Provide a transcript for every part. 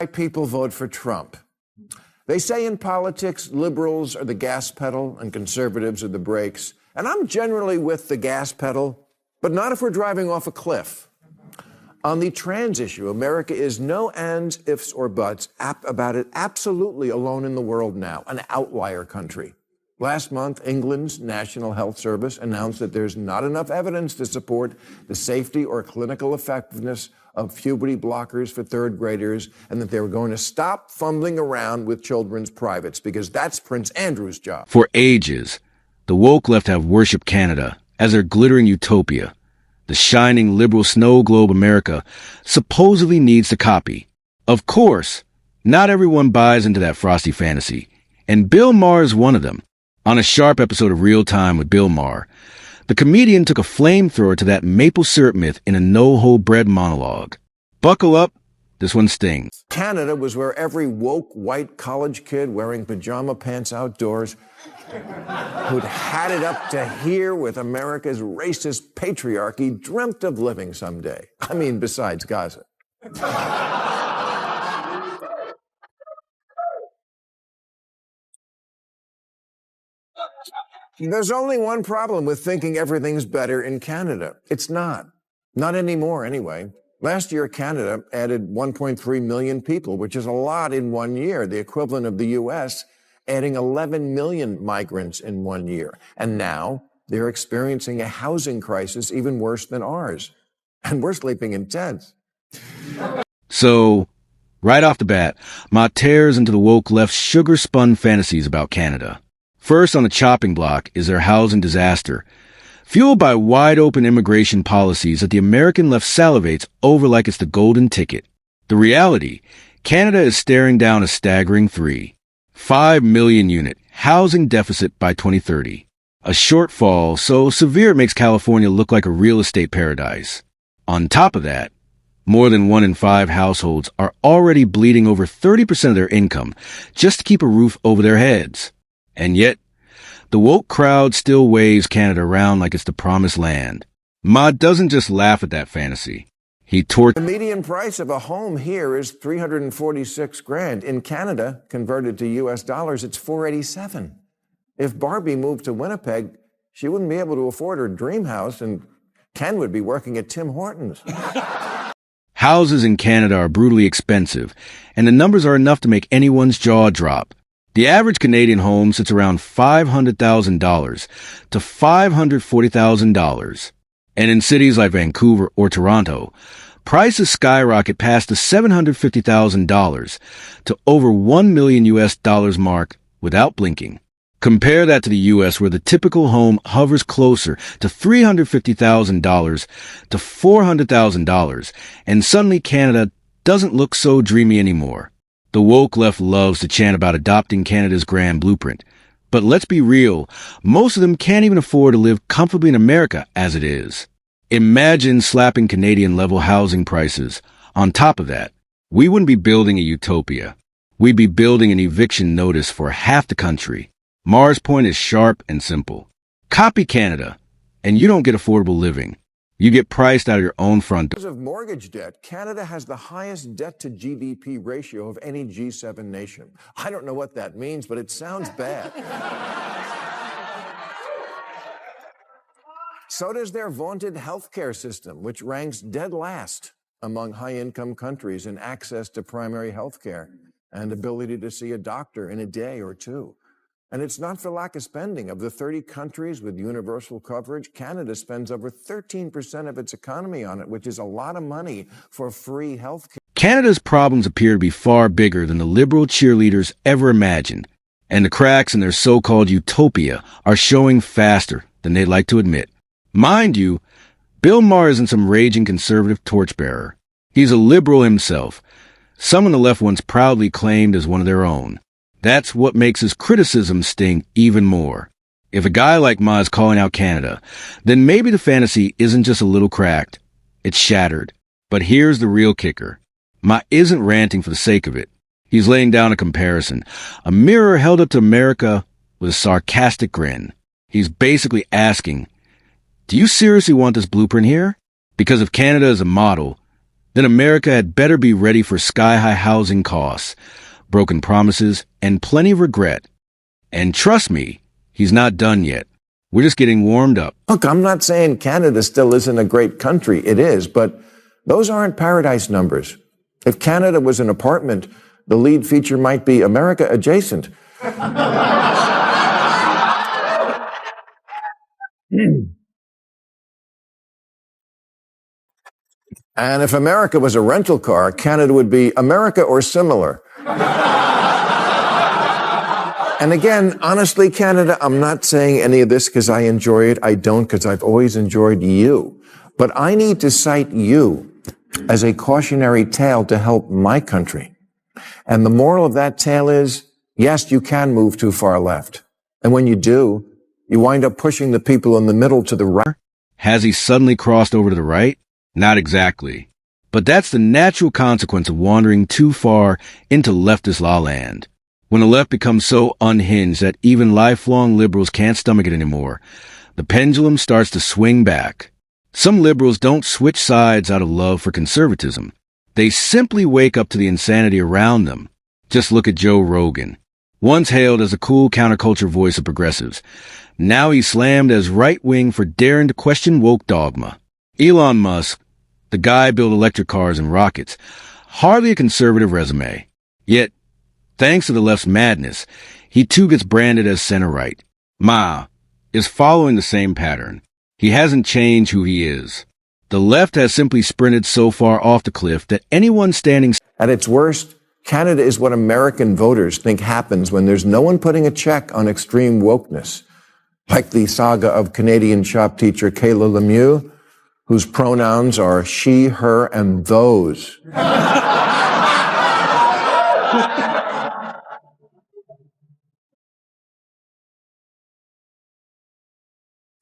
Why people vote for Trump. They say in politics, liberals are the gas pedal and conservatives are the brakes. And I'm generally with the gas pedal, but not if we're driving off a cliff. On the trans issue, America is no ands, ifs, or buts about it, absolutely alone in the world now, an outlier country. Last month, England's National Health Service announced that there's not enough evidence to support the safety or clinical effectiveness of puberty blockers for third graders, and that they were going to stop fumbling around with children's privates, because that's Prince Andrew's job. For ages, the woke left have worshipped Canada as their glittering utopia. The shining liberal snow globe America supposedly needs to copy. Of course, not everyone buys into that frosty fantasy, and Bill Maher is one of them. On a sharp episode of Real Time with Bill Maher, the comedian took a flamethrower to that maple syrup myth in a no-hold-bread monologue. Buckle up, this one stings. Canada was where every woke white college kid wearing pajama pants outdoors who'd had it up to here with America's racist patriarchy dreamt of living someday. I mean, besides Gaza. There's only one problem with thinking everything's better in Canada. It's not. Not anymore, anyway. Last year, Canada added 1.3 million people, which is a lot in 1 year, the equivalent of the U.S. adding 11 million migrants in 1 year. And now they're experiencing a housing crisis even worse than ours. And we're sleeping in tents. So, right off the bat, Maher tears into the woke left's sugar-spun fantasies about Canada. First on the chopping block is their housing disaster, fueled by wide-open immigration policies that the American left salivates over like it's the golden ticket. The reality, Canada is staring down a staggering 5 million unit housing deficit by 2030. A shortfall so severe it makes California look like a real estate paradise. On top of that, more than 1 in 5 households are already bleeding over 30% of their income just to keep a roof over their heads. And yet, the woke crowd still waves Canada around like it's the promised land. Maher doesn't just laugh at that fantasy. The median price of a home here is $346,000. In Canada, converted to U.S. dollars, it's $487,000. If Barbie moved to Winnipeg, she wouldn't be able to afford her dream house, and Ken would be working at Tim Hortons. Houses in Canada are brutally expensive, and the numbers are enough to make anyone's jaw drop. The average Canadian home sits around $500,000 to $540,000. And in cities like Vancouver or Toronto, prices skyrocket past the $750,000 to over $1 million US dollars mark without blinking. Compare that to the U.S., where the typical home hovers closer to $350,000 to $400,000, and suddenly Canada doesn't look so dreamy anymore. The woke left loves to chant about adopting Canada's grand blueprint. But let's be real, most of them can't even afford to live comfortably in America as it is. Imagine slapping Canadian-level housing prices. On top of that, we wouldn't be building a utopia. We'd be building an eviction notice for half the country. Maher's point is sharp and simple. Copy Canada, and you don't get affordable living. You get priced out of your own front door. Because of mortgage debt, Canada has the highest debt-to-GDP ratio of any G7 nation. I don't know what that means, but it sounds bad. So does their vaunted healthcare system, which ranks dead last among high-income countries in access to primary healthcare and ability to see a doctor in a day or two. And it's not for lack of spending. Of the 30 countries with universal coverage, Canada spends over 13% of its economy on it, which is a lot of money for free health care. Canada's problems appear to be far bigger than the liberal cheerleaders ever imagined, and the cracks in their so-called utopia are showing faster than they'd like to admit. Mind you, Bill Maher isn't some raging conservative torchbearer. He's a liberal himself, someone the left once proudly claimed as one of their own. That's what makes his criticism sting even more. If a guy like Maher is calling out Canada, then maybe the fantasy isn't just a little cracked. It's shattered. But here's the real kicker. Maher isn't ranting for the sake of it. He's laying down a comparison, a mirror held up to America with a sarcastic grin. He's basically asking, do you seriously want this blueprint here? Because if Canada is a model, then America had better be ready for sky-high housing costs, broken promises, and plenty of regret. And trust me, he's not done yet. We're just getting warmed up. Look, I'm not saying Canada still isn't a great country. It is, but those aren't paradise numbers. If Canada was an apartment, the lead feature might be America adjacent. And if America was a rental car, Canada would be America or similar. And again, honestly, Canada, I'm not saying any of this because I enjoy it. I don't, because I've always enjoyed you. But I need to cite you as a cautionary tale to help my country. And the moral of that tale is, yes, you can move too far left. And when you do, you wind up pushing the people in the middle to the right. Has he suddenly crossed over to the right? Not exactly. But that's the natural consequence of wandering too far into leftist la land. When the left becomes so unhinged that even lifelong liberals can't stomach it anymore, the pendulum starts to swing back. Some liberals don't switch sides out of love for conservatism. They simply wake up to the insanity around them. Just look at Joe Rogan. Once hailed as a cool counterculture voice of progressives, now he's slammed as right-wing for daring to question woke dogma. Elon Musk, the guy built electric cars and rockets, hardly a conservative resume. Yet, thanks to the left's madness, he too gets branded as center-right. Ma is following the same pattern. He hasn't changed who he is. The left has simply sprinted so far off the cliff that anyone standing... At its worst, Canada is what American voters think happens when there's no one putting a check on extreme wokeness. Like the saga of Canadian shop teacher Kayla Lemieux, whose pronouns are she, her, and those.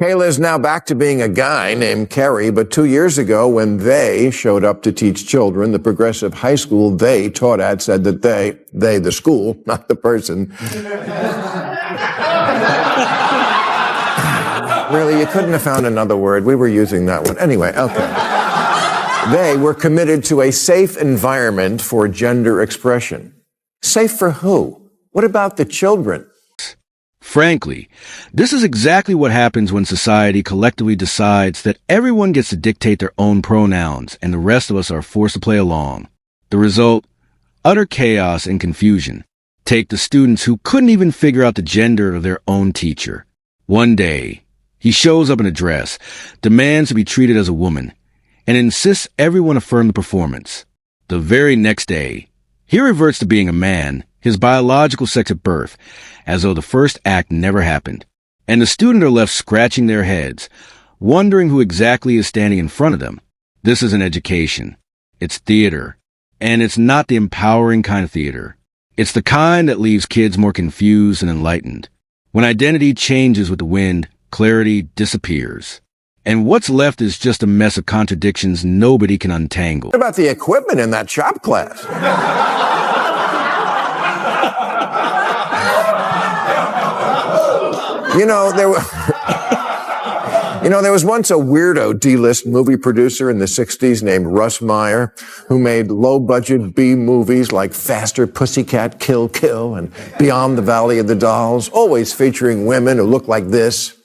Kayla is now back to being a guy named Kerry, but 2 years ago when they showed up to teach children, the progressive high school they taught at said that they, the school, not the person. Really, you couldn't have found another word. We were using that one. Anyway, okay. They were committed to a safe environment for gender expression. Safe for who? What about the children? Frankly, this is exactly what happens when society collectively decides that everyone gets to dictate their own pronouns and the rest of us are forced to play along. The result? Utter chaos and confusion. Take the students who couldn't even figure out the gender of their own teacher. One day, he shows up in a dress, demands to be treated as a woman, and insists everyone affirm the performance. The very next day, he reverts to being a man, his biological sex at birth, as though the first act never happened. And the students are left scratching their heads, wondering who exactly is standing in front of them. This isn't education. It's theater. And it's not the empowering kind of theater. It's the kind that leaves kids more confused and enlightened. When identity changes with the wind, clarity disappears. And what's left is just a mess of contradictions nobody can untangle. What about the equipment in that shop class? There was once a weirdo D-list movie producer in the 60s named Russ Meyer, who made low-budget B movies like Faster Pussycat Kill Kill and Beyond the Valley of the Dolls, always featuring women who look like this.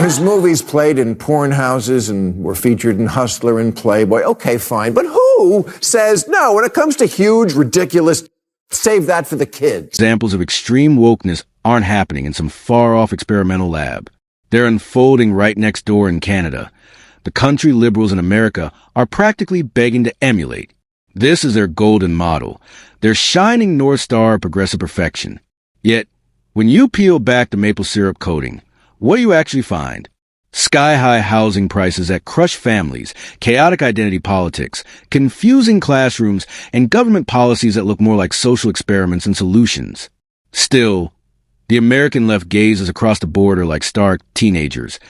His movies played in porn houses and were featured in Hustler and Playboy. Okay, fine. But who says no when it comes to huge, ridiculous, save that for the kids? Examples of extreme wokeness aren't happening in some far-off experimental lab. They're unfolding right next door in Canada. The country liberals in America are practically begging to emulate. This is their golden model, their shining North Star of progressive perfection. Yet, when you peel back the maple syrup coating, what do you actually find? Sky-high housing prices that crush families, chaotic identity politics, confusing classrooms, and government policies that look more like social experiments than solutions. Still, the American left gazes across the border like stark teenagers,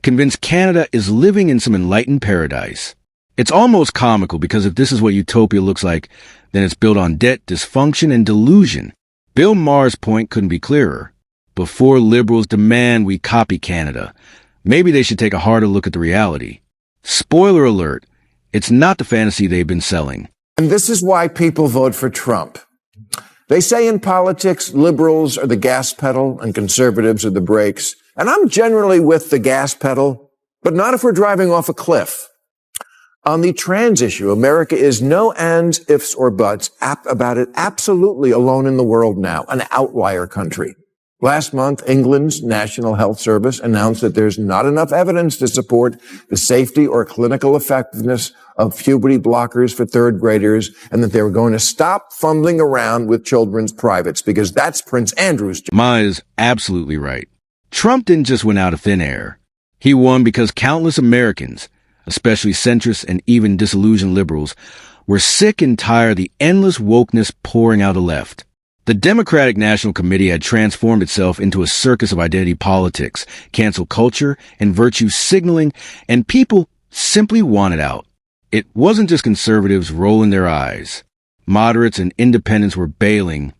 convinced Canada is living in some enlightened paradise. It's almost comical because if this is what utopia looks like, then it's built on debt, dysfunction, and delusion. Bill Maher's point couldn't be clearer. Before liberals demand we copy Canada, maybe they should take a harder look at the reality. Spoiler alert, It's not the fantasy they've been selling. And this is why people vote for Trump. They say in politics, liberals are the gas pedal and conservatives are the brakes. And I'm generally with the gas pedal, but not if we're driving off a cliff. On the trans issue, America is no ands, ifs, or buts about it, absolutely alone in the world now, an outlier country. Last month, England's National Health Service announced that there's not enough evidence to support the safety or clinical effectiveness of puberty blockers for third graders, and that they were going to stop fumbling around with children's privates, because that's Prince Andrew's job. Maher is absolutely right. Trump didn't just win out of thin air. He won because countless Americans, especially centrists and even disillusioned liberals, were sick and tired of the endless wokeness pouring out of the left. The Democratic National Committee had transformed itself into a circus of identity politics, cancel culture, and virtue signaling, and people simply wanted out. It wasn't just conservatives rolling their eyes. Moderates and independents were bailing,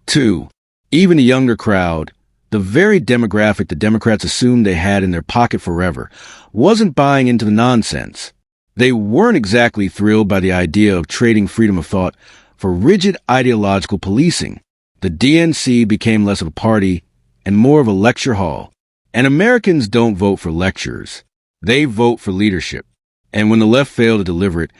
too. Even the younger crowd, the very demographic the Democrats assumed they had in their pocket forever, wasn't buying into the nonsense. They weren't exactly thrilled by the idea of trading freedom of thought for rigid ideological policing. The DNC became less of a party and more of a lecture hall. And Americans don't vote for lectures. They vote for leadership. And when the left failed to deliver it,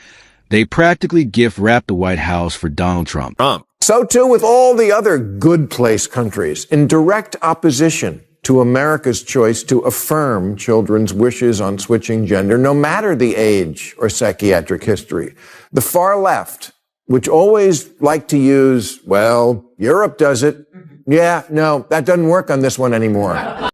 they practically gift-wrapped the White House for Donald Trump. So too with all the other good place countries, in direct opposition to America's choice to affirm children's wishes on switching gender, no matter the age or psychiatric history. The far left, which always like to use, well, Europe does it. Yeah, no, that doesn't work on this one anymore.